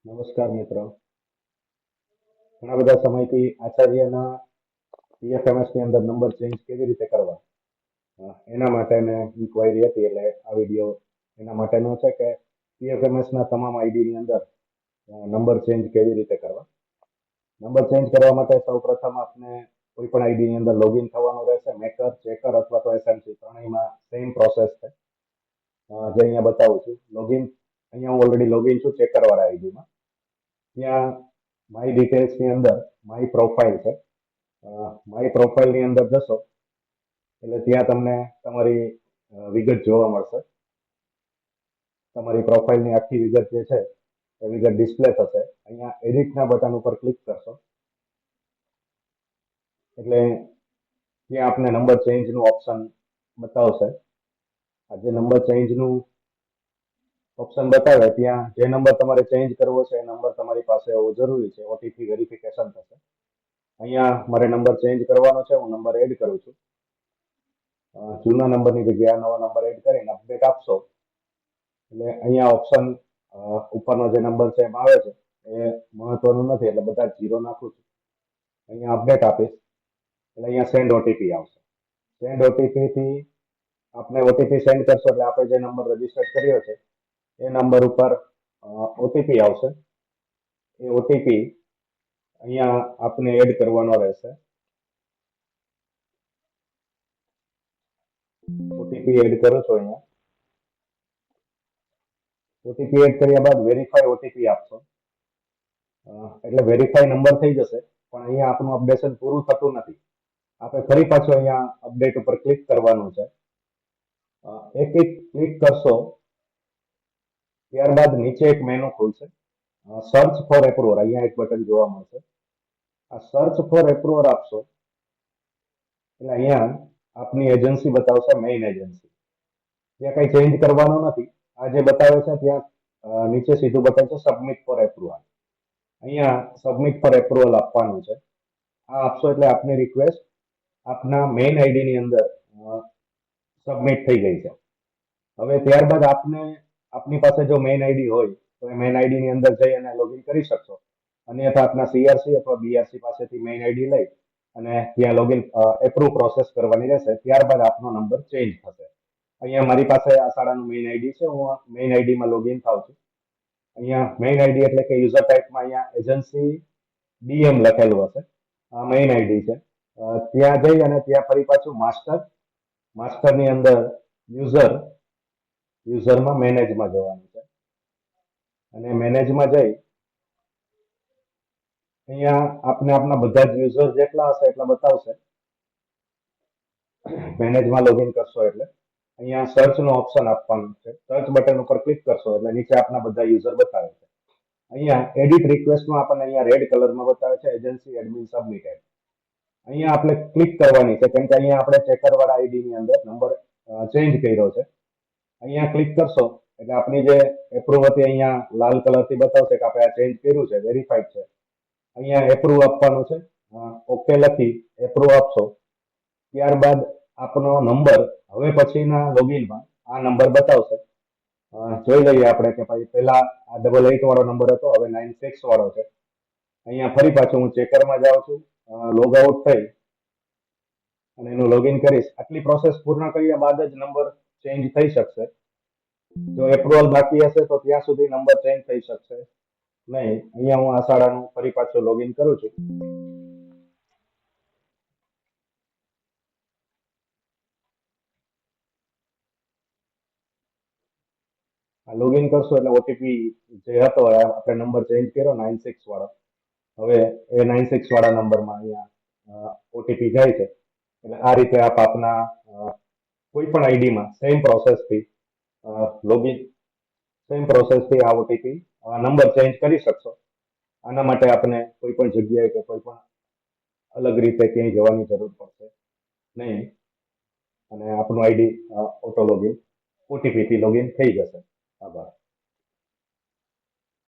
નમસ્કાર મિત્રો. ઘણા બધા સમયથી આચાર્યના પીએફએમએસ ની અંદર નંબર ચેન્જ કેવી રીતે કરવા એના માટે મેં ઇન્ક્વાયરી હતી, એટલે આ વિડીયો એના માટેનો છે કે પીએફએમએસ ના તમામ આઈડી ની અંદર નંબર ચેન્જ કેવી રીતે કરવા. નંબર ચેન્જ કરવા માટે સૌપ્રથમ આપણે કોઈ પણ આઈડી ની અંદર લોગિન થવાનું રહેશે. મેકર, ચેકર અથવા તો એસએમસી ત્રણેયમાં સેમ પ્રોસેસ છે. જે અહીંયા બતાવું છું. લોગિન અહીંયા હું ઓલરેડી લોગિન છું ચેકર વાળા આઈડીમાં. ત્યાં માય ડિટેલ્સની અંદર માય પ્રોફાઇલ છે. માય પ્રોફાઇલની અંદર જશો એટલે ત્યાં તમને તમારી વિગત જોવા મળશે. તમારી પ્રોફાઇલની આખી વિગત જે છે એ વિગત ડિસ્પ્લે થશે. અહીંયા એડિટના બટન ઉપર ક્લિક કરશો એટલે ત્યાં આપને નંબર ચેન્જનું ઓપ્શન બતાવશે. આ જે નંબર ચેન્જનું ઓપ્શન બતાવે ત્યાં જે નંબર તમારે ચેન્જ કરવો છે એ નંબર તમારી પાસે હોવો જરૂરી છે. ઓટીપી વેરિફિકેશન થશે. અહીંયા મારે નંબર ચેન્જ કરવાનો છે, હું નંબર એડ કરું છું. જૂના નંબરની જગ્યાએ નવો નંબર એડ કરીને અપડેટ આપશો એટલે અહીંયા ઓપ્શન ઉપરનો જે નંબર છે એમાં આવે છે એ મહત્વનું નથી, એટલે બધા ઝીરો નાખું છું. અહીંયા અપડેટ આપીશ એટલે અહીંયા સેન્ડ ઓટીપી આવશે. સેન્ડ ઓટીપીથી આપણે ઓટીપી સેન્ડ કરશો એટલે આપણે જે નંબર રજીસ્ટર કર્યો છે એ નંબર ઉપર ઓટીપી આવશે. એ ઓટીપી અહીંયા આપણે એડ કરવાનો રહેશે. ઓટીપી એડ કરો છો. અહીંયા ઓટીપી એડ કર્યા બાદ વેરીફાઈ ઓટીપી આપશો એટલે વેરીફાઈ નંબર થઈ જશે. પણ અહીંયા આપણું અપડેશન પૂરું થતું નથી. આપણે ફરી પાછું અહીંયા અપડેટ ઉપર ક્લિક કરવાનું છે. એક ક્લિક કરશો ત્યારબાદ નીચે એક મેનુ ખુલશે. સર્ચ ફોર એપ્રુવર અહીંયા એક બટન જોવા મળશે. આ સર્ચ ફોર એપ્રુવર આપશો એટલે અહીંયા આપની એજન્સી બતાવશે, મેઇન એજન્સી. ત્યાં કઈ ચેન્જ કરવાનો નથી. આ જે બતાવે છે ત્યાં નીચે સીધું બટન છે સબમિટ ફોર એપ્રુવલ. અહીંયા સબમિટ ફોર એપ્રુવલ આપવાનું છે. આ આપશો એટલે આપની રિક્વેસ્ટ આપના મેઇન આઈડી ની અંદર સબમિટ થઈ ગઈ છે. હવે ત્યારબાદ આપની પાસે જો મેઇન આઈડી હોય તો એ મેઇન આઈડી ની અંદર જઈ અને લોગિન કરી શકશો. અન્યથા આપના સીઆરસી અથવા બીઆરસી પાસેથી મેઇન આઈડી લઈ અને ત્યાં લોગિન એપ્રુવ પ્રોસેસ કરવાની રહેશે. ત્યારબાદ આપનો નંબર ચેન્જ થશે. અહીંયા મારી પાસે આ શાળાનું મેઇન આઈડી છે. હું મેઇન આઈડીમાં લોગિન થાઉં છું. અહીંયા મેઇન આઈડી એટલે કે યુઝર ટાઈપમાં અહીંયા એજન્સી ડીએમ લખેલું હશે. આ મેઇન આઈડી છે. ત્યાં જઈ અને ત્યાં ફરી પાછું માસ્ટરની અંદર યુઝરમાં મેનેજમાં જવાનું છે અને મેનેજમાં જઈ અહીંયા આપને આપના બધા જ યુઝર જેટલા હશે એટલા બતાવશે. મેનેજમાં લોગિન કરશો એટલે અહીંયા સર્ચનો ઓપ્શન આપવાનું છે. સર્ચ બટન ઉપર ક્લિક કરશો એટલે નીચે આપના બધા યુઝર બતાવે છે. અહીંયા એડિટ રિક્વેસ્ટમાં આપણને અહીંયા રેડ કલરમાં બતાવે છે એજન્સી એડમિન સબમિટેડ. અહીંયા આપણે ક્લિક કરવાની છે કેમ કે અહીંયા આપણે ચેકરવાળા આઈડીની અંદર નંબર ચેન્જ કર્યો છે. અહીંયા ક્લિક કરશો એટલે આપની જે એપ્રુવ હતી અહીંયા લાલ કલરથી બતાવશે કે આપણે આ ચેન્જ કર્યું છે, વેરીફાઈડ છે. અહીંયા એપ્રુવ આપવાનું છે. ઓકે લખી એપ્રુવ આપશો ત્યારબાદ આપનો નંબર હવે પછીના લોગિનમાં આ નંબર બતાવશે. જોઈ લઈએ આપણે કે ભાઈ પહેલા આ 88 વાળો નંબર હતો, હવે 96 વાળો છે. અહીંયા ફરી પાછું હું ચેકરમાં જાઉં છું, લોગ આઉટ થઈ અને એનું લોગિન કરીશ. આટલી પ્રોસેસ પૂર્ણ કર્યા બાદ જ નંબર ચેન્જ થઈ શકશે. જો એપ્રુવલ બાકી હશે તો ત્યાં સુધી નંબર ચેન્જ થઈ શકશે નહીં. અહીંયા હું આ શાળાનું ફરી પાછું લોગિન કરું છું. લોગિન કરશો એટલે ઓટીપી જે હતો આપણે નંબર ચેન્જ કર્યો 96 વાળો, હવે એ 96 વાળા નંબરમાં અહીંયા ઓટીપી જાય છે. એટલે આ રીતે આપ આપના કોઈ પણ આઈડીમાં સેમ પ્રોસેસથી આ ઓટીપી નંબર ચેન્જ કરી શકશો. આના માટે આપણે કોઈ પણ જગ્યાએ કે કોઈ પણ અલગ રીતે ક્યાંય જવાની જરૂર પડશે નહીં અને આપણું આઈડી ઓટો લોગિન ઓટીપીથી લોગિન થઈ જશે. આભાર.